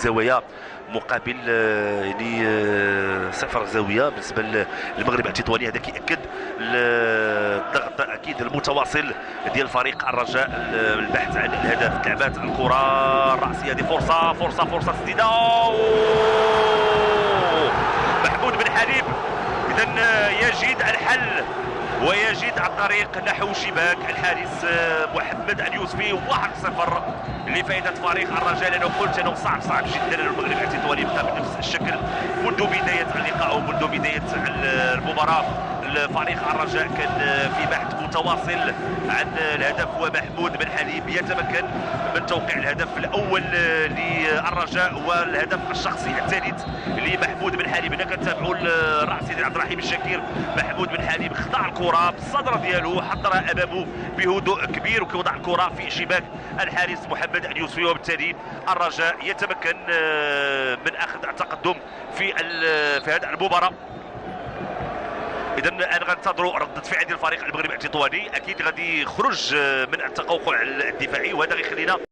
زوايا مقابل يعني صفر زاويه بالنسبه للمغرب التطواني. هذا كيأكد الضغط اكيد المتواصل ديال فريق الرجاء البحث عن الهدف. لعبات الكره الراسيه، هذه فرصه تسديده محمود بن حليب. اذا يجد الحل ويجد الطريق نحو شباك الحارس محمد اليوسفي. 1-0 لفائدة فريق الرجاء، لأنه قلت أنه صعب جدا المغرب التطواني يبقى بنفس الشكل منذ بداية اللقاء ومنذ بداية المباراة. فريق الرجاء كان في بحث متواصل عن الهدف، ومحمود بن حليب يتمكن من توقيع الهدف الأول للرجاء والهدف الشخصي الثالث لمحمود بن حليب. هنا كنتابعوا الرأسي ديال عبد الرحيم الشاكر. محمود بن حليب خضع الكرة بالصدر ديالو، حضرها أمامه بهدوء كبير وكيوضع الكرة في شباك الحارس محمد اليوسفي، وبالتالي الرجاء يتمكن من أخذ التقدم في هذه المباراة. اذا انا غنتظروا رده فعل ديال الفريق المغربي التطواني. اكيد غادي يخرج من التقوقع الدفاعي، وهذا غيخلينا